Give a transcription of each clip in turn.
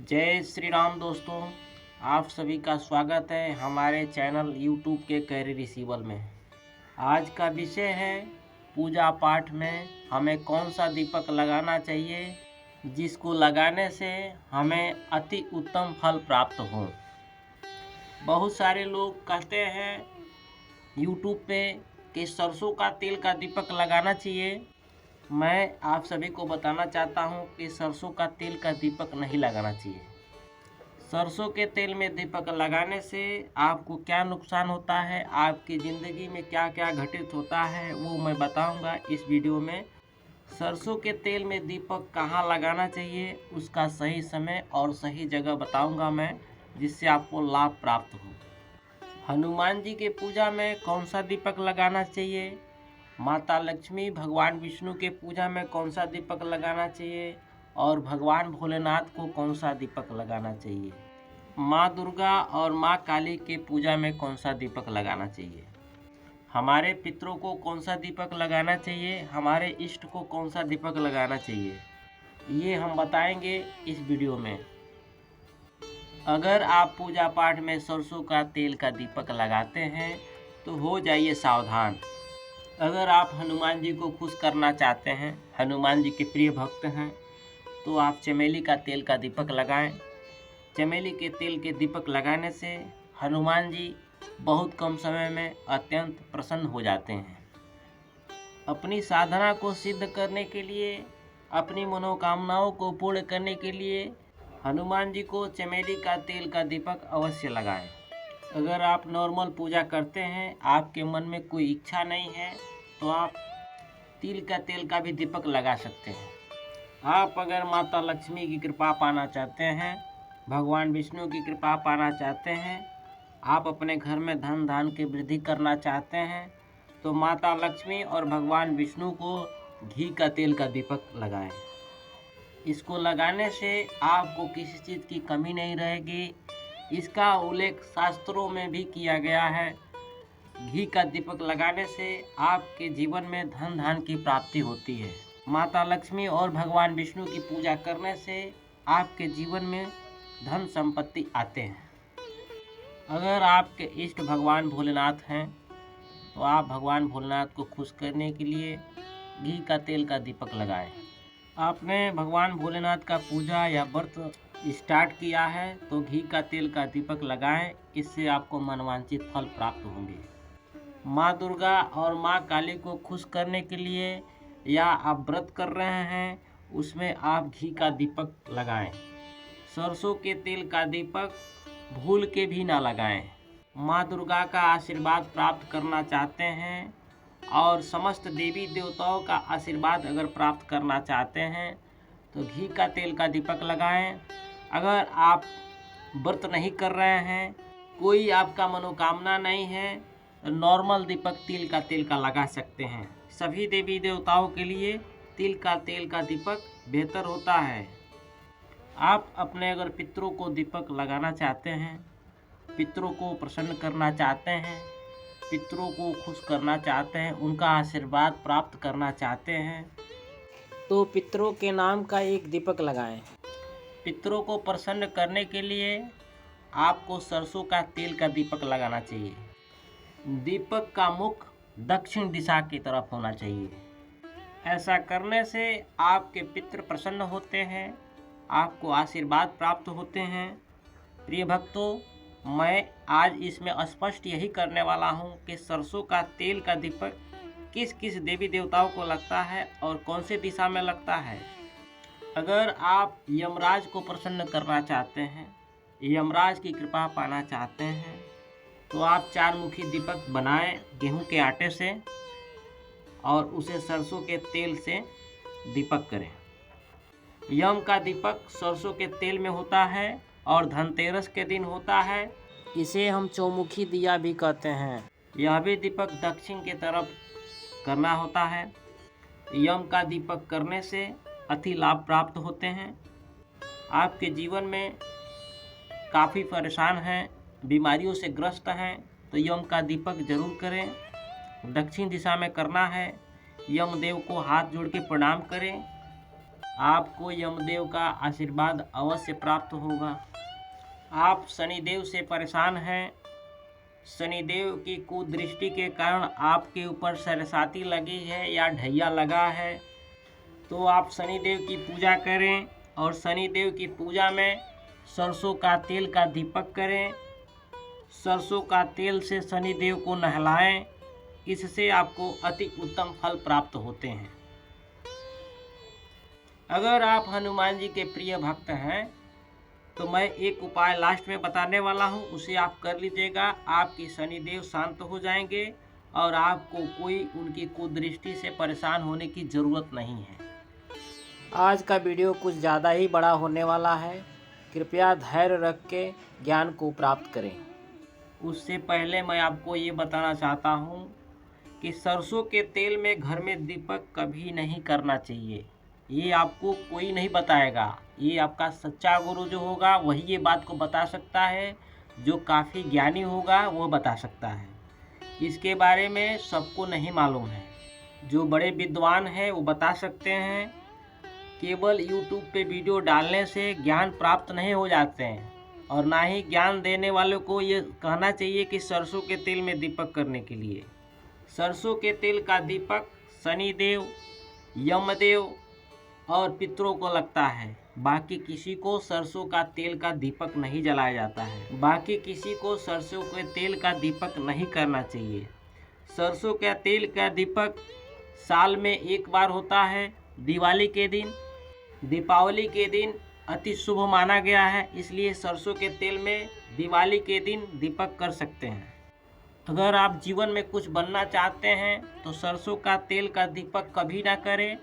जय श्री राम दोस्तों। आप सभी का स्वागत है हमारे चैनल यूट्यूब के कैरी रिसीवल में। आज का विषय है पूजा पाठ में हमें कौन सा दीपक लगाना चाहिए जिसको लगाने से हमें अति उत्तम फल प्राप्त हो। बहुत सारे लोग कहते हैं यूट्यूब पे कि सरसों का तेल का दीपक लगाना चाहिए। मैं आप सभी को बताना चाहता हूँ कि सरसों का तेल का दीपक नहीं लगाना चाहिए। सरसों के तेल में दीपक लगाने से आपको क्या नुकसान होता है, आपकी ज़िंदगी में क्या क्या घटित होता है, वो मैं बताऊंगा इस वीडियो में। सरसों के तेल में दीपक कहाँ लगाना चाहिए, उसका सही समय और सही जगह बताऊंगा मैं, जिससे आपको लाभ प्राप्त हो। हनुमान जी के पूजा में कौन सा दीपक लगाना चाहिए, माता लक्ष्मी भगवान विष्णु के पूजा में कौन सा दीपक लगाना चाहिए और भगवान भोलेनाथ को कौन सा दीपक लगाना चाहिए, माँ दुर्गा और माँ काली के पूजा में कौन सा दीपक लगाना चाहिए, हमारे पितरों को कौन सा दीपक लगाना चाहिए, हमारे इष्ट को कौन सा दीपक लगाना चाहिए, ये हम बताएंगे इस वीडियो में। अगर आप पूजा पाठ में सरसों का तेल का दीपक लगाते हैं तो हो जाइए सावधान। अगर आप हनुमान जी को खुश करना चाहते हैं, हनुमान जी के प्रिय भक्त हैं, तो आप चमेली का तेल का दीपक लगाएं। चमेली के तेल के दीपक लगाने से हनुमान जी बहुत कम समय में अत्यंत प्रसन्न हो जाते हैं। अपनी साधना को सिद्ध करने के लिए, अपनी मनोकामनाओं को पूर्ण करने के लिए हनुमान जी को चमेली का तेल का दीपक अवश्य लगाएं। अगर आप नॉर्मल पूजा करते हैं, आपके मन में कोई इच्छा नहीं है, तो आप तिल का तेल का भी दीपक लगा सकते हैं। आप अगर माता लक्ष्मी की कृपा पाना चाहते हैं, भगवान विष्णु की कृपा पाना चाहते हैं, आप अपने घर में धन धान की वृद्धि करना चाहते हैं, तो माता लक्ष्मी और भगवान विष्णु को घी का तेल का दीपक लगाएं। इसको लगाने से आपको किसी चीज़ की कमी नहीं रहेगी। इसका उल्लेख शास्त्रों में भी किया गया है। घी का दीपक लगाने से आपके जीवन में धन धान की प्राप्ति होती है। माता लक्ष्मी और भगवान विष्णु की पूजा करने से आपके जीवन में धन संपत्ति आते हैं। अगर आपके इष्ट भगवान भोलेनाथ हैं, तो आप भगवान भोलेनाथ को खुश करने के लिए घी का तेल का दीपक लगाएं। आपने भगवान भोलेनाथ का पूजा या व्रत स्टार्ट किया है तो घी का तेल का दीपक लगाएं। इससे आपको मनवांछित फल प्राप्त होंगे। माँ दुर्गा और माँ काली को खुश करने के लिए या आप व्रत कर रहे हैं, उसमें आप घी का दीपक लगाएं। सरसों के तेल का दीपक भूल के भी ना लगाएं। माँ दुर्गा का आशीर्वाद प्राप्त करना चाहते हैं और समस्त देवी देवताओं का आशीर्वाद अगर प्राप्त करना चाहते हैं तो घी का तेल का दीपक लगाएं। अगर आप व्रत नहीं कर रहे हैं, कोई आपका मनोकामना नहीं है, तो नॉर्मल दीपक तिल का तेल का लगा सकते हैं। सभी देवी देवताओं के लिए तिल का तेल का दीपक बेहतर होता है। आप अपने अगर पितरों को दीपक लगाना चाहते हैं, पितरों को प्रसन्न करना चाहते हैं, पितरों को खुश करना चाहते हैं, उनका आशीर्वाद प्राप्त करना चाहते हैं, तो पितरों के नाम का एक दीपक लगाएं। पितरों को प्रसन्न करने के लिए आपको सरसों का तेल का दीपक लगाना चाहिए। दीपक का मुख दक्षिण दिशा की तरफ होना चाहिए। ऐसा करने से आपके पितृ प्रसन्न होते हैं, आपको आशीर्वाद प्राप्त होते हैं। प्रिय भक्तों, मैं आज इसमें स्पष्ट यही करने वाला हूँ कि सरसों का तेल का दीपक किस किस देवी देवताओं को लगता है और कौन से दिशा में लगता है। अगर आप यमराज को प्रसन्न करना चाहते हैं, यमराज की कृपा पाना चाहते हैं, तो आप 4 मुखी दीपक बनाएं गेहूं के आटे से और उसे सरसों के तेल से दीपक करें। यम का दीपक सरसों के तेल में होता है और धनतेरस के दिन होता है। इसे हम चौमुखी दिया भी कहते हैं। यह भी दीपक दक्षिण की तरफ करना होता है। यम का दीपक करने से अति लाभ प्राप्त होते हैं। आपके जीवन में काफ़ी परेशान हैं, बीमारियों से ग्रस्त हैं, तो यम का दीपक जरूर करें। दक्षिण दिशा में करना है। यमदेव को हाथ जोड़ के प्रणाम करें। आपको यमदेव का आशीर्वाद अवश्य प्राप्त होगा। आप शनिदेव से परेशान हैं, शनिदेव की कुदृष्टि के कारण आपके ऊपर सरसाती लगी है या ढैया लगा है, तो आप शनिदेव की पूजा करें और शनिदेव की पूजा में सरसों का तेल का दीपक करें। सरसों का तेल से शनिदेव को नहलाएं, इससे आपको अति उत्तम फल प्राप्त होते हैं। अगर आप हनुमान जी के प्रिय भक्त हैं तो मैं एक उपाय लास्ट में बताने वाला हूँ, उसे आप कर लीजिएगा। आपके शनिदेव शांत हो जाएंगे और आपको कोई उनकी कुदृष्टि से परेशान होने की ज़रूरत नहीं है। आज का वीडियो कुछ ज़्यादा ही बड़ा होने वाला है, कृपया धैर्य रख के ज्ञान को प्राप्त करें। उससे पहले मैं आपको ये बताना चाहता हूँ कि सरसों के तेल में घर में दीपक कभी नहीं करना चाहिए। ये आपको कोई नहीं बताएगा, ये आपका सच्चा गुरु जो होगा वही ये बात को बता सकता है। जो काफ़ी ज्ञानी होगा वो बता सकता है। इसके बारे में सबको नहीं मालूम है। जो बड़े विद्वान हैं वो बता सकते हैं। केवल यूट्यूब पे वीडियो डालने से ज्ञान प्राप्त नहीं हो जाते हैं, और ना ही ज्ञान देने वालों को ये कहना चाहिए कि सरसों के तेल में दीपक करने के लिए। सरसों के तेल का दीपक शनिदेव, यमदेव और पितरों को लगता है। बाकी किसी को सरसों का तेल का दीपक नहीं जलाया जाता है। बाकी किसी को सरसों के तेल का दीपक नहीं करना चाहिए। सरसों का तेल का दीपक साल में एक बार होता है, दिवाली के दिन। दीपावली के दिन अति शुभ माना गया है, इसलिए सरसों के तेल में दिवाली के दिन दीपक कर सकते हैं। अगर आप जीवन में कुछ बनना चाहते हैं तो सरसों का तेल का दीपक कभी ना करें।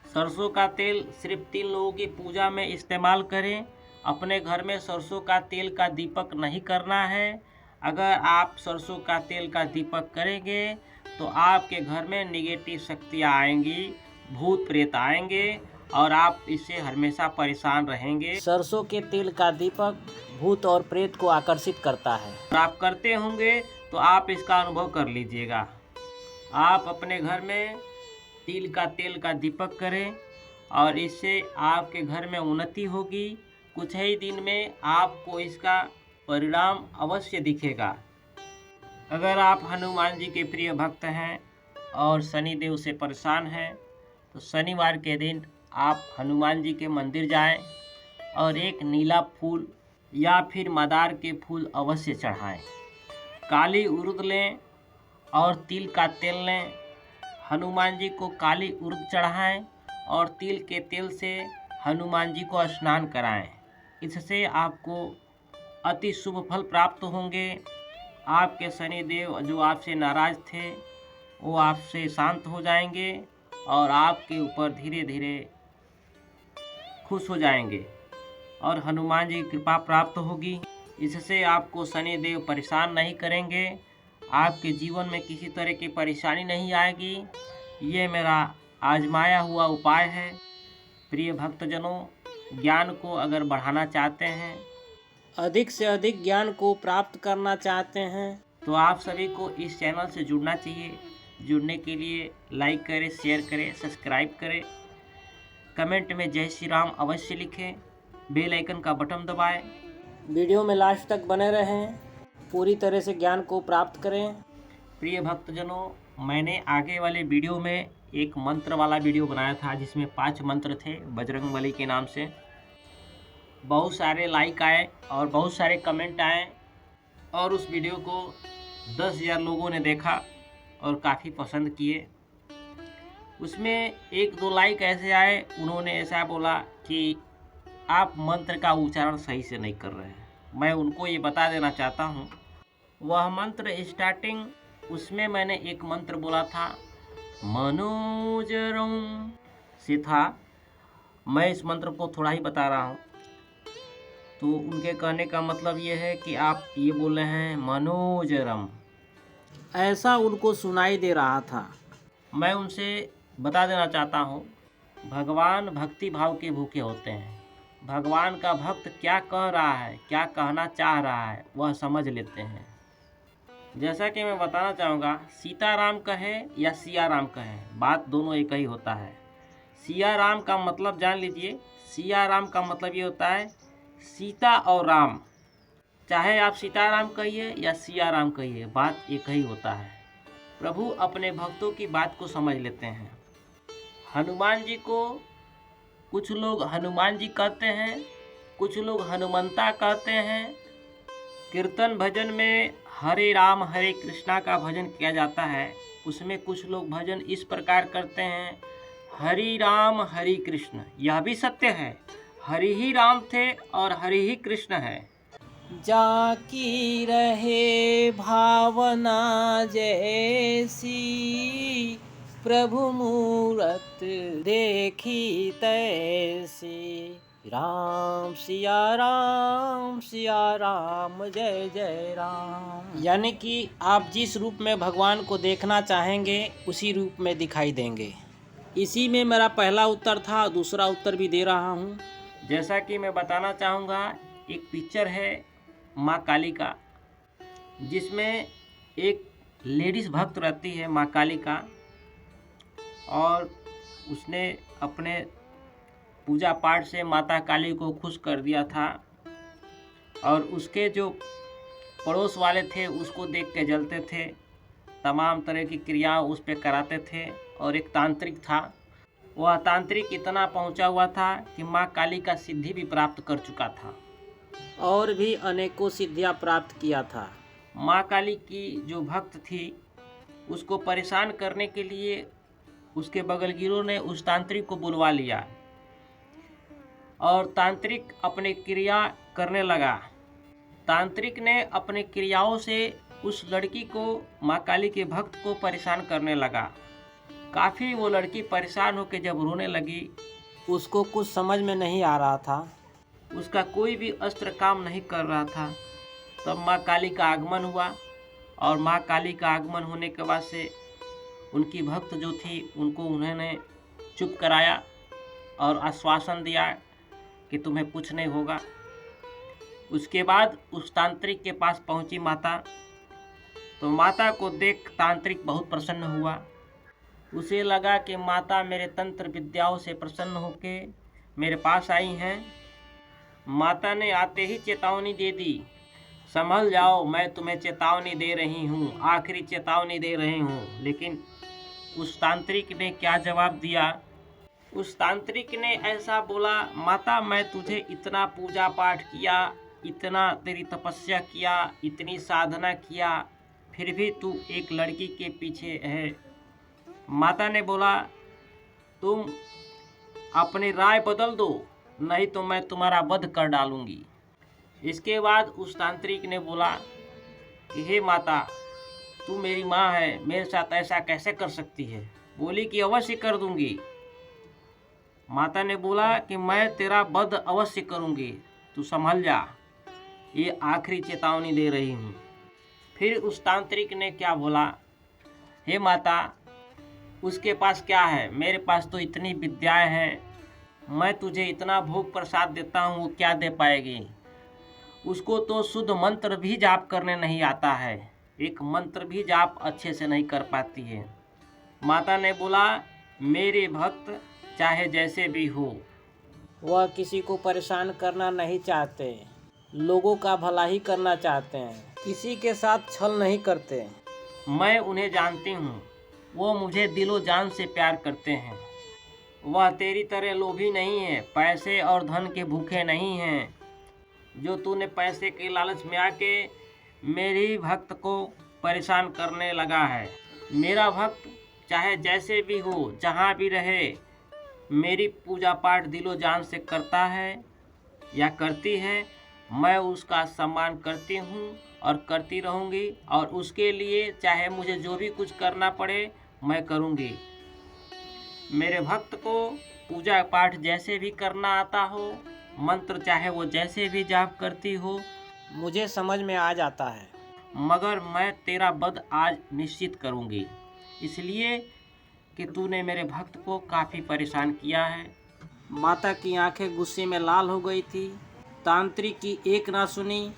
सरसों का तेल सिर्फ 3 लोगों की पूजा में इस्तेमाल करें। अपने घर में सरसों का तेल का दीपक नहीं करना है। अगर आप सरसों का तेल का दीपक करेंगे तो आपके घर में नेगेटिव शक्तियाँ आएंगी, भूत प्रेत आएंगे और आप इससे हमेशा परेशान रहेंगे। सरसों के तेल का दीपक भूत और प्रेत को आकर्षित करता है। और आप करते होंगे तो आप इसका अनुभव कर लीजिएगा। आप अपने घर में तिल का तेल का दीपक करें और इससे आपके घर में उन्नति होगी। कुछ ही दिन में आपको इसका परिणाम अवश्य दिखेगा। अगर आप हनुमान जी के प्रिय भक्त हैं और शनिदेव से परेशान हैं तो शनिवार के दिन आप हनुमान जी के मंदिर जाएं और एक नीला फूल या फिर मदार के फूल अवश्य चढ़ाएं। काली उड़द लें और तिल का तेल लें। हनुमान जी को काली उड़द चढ़ाएं और तिल के तेल से हनुमान जी को स्नान कराएं। इससे आपको अति शुभ फल प्राप्त होंगे। आपके शनिदेव जो आपसे नाराज थे वो आपसे शांत हो जाएंगे और आपके ऊपर धीरे धीरे खुश हो जाएंगे और हनुमान जी की कृपा प्राप्त होगी। इससे आपको शनिदेव परेशान नहीं करेंगे, आपके जीवन में किसी तरह की परेशानी नहीं आएगी। ये मेरा आजमाया हुआ उपाय है। प्रिय भक्तजनों, ज्ञान को अगर बढ़ाना चाहते हैं, अधिक से अधिक ज्ञान को प्राप्त करना चाहते हैं तो आप सभी को इस चैनल से जुड़ना चाहिए। जुड़ने के लिए लाइक करें, शेयर करें, सब्सक्राइब करें, कमेंट में जय श्री राम अवश्य लिखें, बेल आइकन का बटन दबाएं। वीडियो में लास्ट तक बने रहें, पूरी तरह से ज्ञान को प्राप्त करें। प्रिय भक्तजनों, मैंने आगे वाले वीडियो में एक मंत्र वाला वीडियो बनाया था जिसमें 5 मंत्र थे बजरंगबली के नाम से। बहुत सारे लाइक आए और बहुत सारे कमेंट आए और उस वीडियो को 10,000 लोगों ने देखा और काफ़ी पसंद किए। उसमें 1-2 लाइक ऐसे आए, उन्होंने ऐसा बोला कि आप मंत्र का उच्चारण सही से नहीं कर रहे हैं। मैं उनको ये बता देना चाहता हूँ, वह मंत्र स्टार्टिंग उसमें मैंने एक मंत्र बोला था मनोजरम से था। मैं इस मंत्र को थोड़ा ही बता रहा हूँ। तो उनके कहने का मतलब ये है कि आप ये बोल रहे हैं मनोजरम, ऐसा उनको सुनाई दे रहा था। मैं उनसे बता देना चाहता हूँ, भगवान भक्ति भाव के भूखे होते हैं। भगवान का भक्त क्या कह रहा है, क्या कहना चाह रहा है, वह समझ लेते हैं। जैसा कि मैं बताना चाहूँगा, सीताराम कहे या सिया राम कहे, बात दोनों एक ही होता है। सिया राम का मतलब जान लीजिए। सिया राम का मतलब ये होता है सीता और राम। चाहे आप सीताराम कहिए या सिया राम कहिए, बात एक ही होता है। प्रभु अपने भक्तों की बात को समझ लेते हैं। हनुमान जी को कुछ लोग हनुमान जी कहते हैं, कुछ लोग हनुमंता कहते हैं। कीर्तन भजन में हरे राम हरे कृष्णा का भजन किया जाता है। उसमें कुछ लोग भजन इस प्रकार करते हैं, हरि राम हरि कृष्ण। यह भी सत्य है, हरि ही राम थे और हरि ही कृष्ण है। जाकी रहे भावना जैसी, प्रभु मूरत देखी तैसी। राम सिया राम जय जय राम। यानी कि आप जिस रूप में भगवान को देखना चाहेंगे उसी रूप में दिखाई देंगे। इसी में मेरा पहला उत्तर था, दूसरा उत्तर भी दे रहा हूँ। जैसा कि मैं बताना चाहूँगा, एक पिक्चर है माँ काली का, जिसमें एक लेडीज़ भक्त रहती है माँ काली का, और उसने अपने पूजा पाठ से माता काली को खुश कर दिया था। और उसके जो पड़ोस वाले थे उसको देख के जलते थे, तमाम तरह की क्रियाएं उस पर कराते थे। और एक तांत्रिक था, वह तांत्रिक इतना पहुंचा हुआ था कि माँ काली का सिद्धि भी प्राप्त कर चुका था और भी अनेकों सिद्धियां प्राप्त किया था। माँ काली की जो भक्त थी उसको परेशान करने के लिए उसके बगलगिरों ने उस तांत्रिक को बुलवा लिया और तांत्रिक अपनी क्रिया करने लगा। तांत्रिक ने अपनी क्रियाओं से उस लड़की को, माँ काली के भक्त को परेशान करने लगा। काफ़ी वो लड़की परेशान होकर जब रोने लगी, उसको कुछ समझ में नहीं आ रहा था, उसका कोई भी अस्त्र काम नहीं कर रहा था। तब माँ काली का आगमन हुआ और माँ काली का आगमन होने के बाद से उनकी भक्त जो थी उनको उन्होंने चुप कराया और आश्वासन दिया कि तुम्हें कुछ नहीं होगा। उसके बाद उस तांत्रिक के पास पहुंची माता, तो माता को देख तांत्रिक बहुत प्रसन्न हुआ। उसे लगा कि माता मेरे तंत्र विद्याओं से प्रसन्न होके मेरे पास आई हैं। माता ने आते ही चेतावनी दे दी, संभल जाओ, मैं तुम्हें चेतावनी दे रही हूँ, आखिरी चेतावनी दे रही हूँ। लेकिन उस तांत्रिक ने क्या जवाब दिया? उस तांत्रिक ने ऐसा बोला, माता मैं तुझे इतना पूजा पाठ किया, इतना तेरी तपस्या किया, इतनी साधना किया, फिर भी तू एक लड़की के पीछे है। माता ने बोला, तुम अपनी राय बदल दो, नहीं तो मैं तुम्हारा वध कर डालूंगी। इसके बाद उस तांत्रिक ने बोला कि हे माता, तू मेरी माँ है, मेरे साथ ऐसा कैसे कर सकती है? बोली कि अवश्य कर दूंगी। माता ने बोला कि मैं तेरा वध अवश्य करूंगी, तू संभल जा, ये आखिरी चेतावनी दे रही हूँ। फिर उस तांत्रिक ने क्या बोला, हे माता, उसके पास क्या है? मेरे पास तो इतनी विद्याएं हैं, मैं तुझे इतना भोग प्रसाद देता हूँ, वो क्या दे पाएगी? उसको तो शुद्ध मंत्र भी जाप करने नहीं आता है, एक मंत्र भी जाप अच्छे से नहीं कर पाती है। माता ने बोला, मेरे भक्त चाहे जैसे भी हो, वह किसी को परेशान करना नहीं चाहते, लोगों का भला ही करना चाहते हैं, किसी के साथ छल नहीं करते। मैं उन्हें जानती हूँ, वो मुझे दिलो जान से प्यार करते हैं। वह तेरी तरह लोभी नहीं है, पैसे और धन के भूखे नहीं हैं, जो तूने पैसे के लालच में आके मेरी भक्त को परेशान करने लगा है। मेरा भक्त चाहे जैसे भी हो, जहाँ भी रहे, मेरी पूजा पाठ दिलो जान से करता है या करती है, मैं उसका सम्मान करती हूँ और करती रहूँगी, और उसके लिए चाहे मुझे जो भी कुछ करना पड़े मैं करूँगी। मेरे भक्त को पूजा पाठ जैसे भी करना आता हो, मंत्र चाहे वो जैसे भी जाप करती हो, मुझे समझ में आ जाता है, मगर मैं तेरा वध आज निश्चित करूँगी, इसलिए कि तूने मेरे भक्त को काफ़ी परेशान किया है। माता की आंखें गुस्से में लाल हो गई थी। तांत्रिक की एक ना सुनी,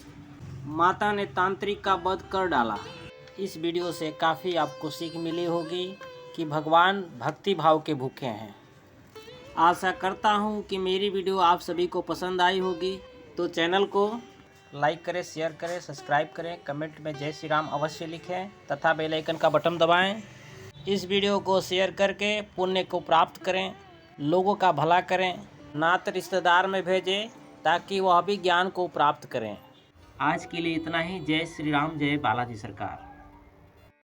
माता ने तांत्रिक का वध कर डाला। इस वीडियो से काफ़ी आपको सीख मिली होगी कि भगवान भक्ति भाव के भूखे हैं। आशा करता हूँ कि मेरी वीडियो आप सभी को पसंद आई होगी। तो चैनल को लाइक करें, शेयर करें, सब्सक्राइब करें, कमेंट में जय श्री राम अवश्य लिखें तथा बेल आइकन का बटन दबाएं। इस वीडियो को शेयर करके पुण्य को प्राप्त करें, लोगों का भला करें, नात रिश्तेदार में भेजें ताकि वह भी ज्ञान को प्राप्त करें। आज के लिए इतना ही। जय श्री राम, जय बालाजी सरकार।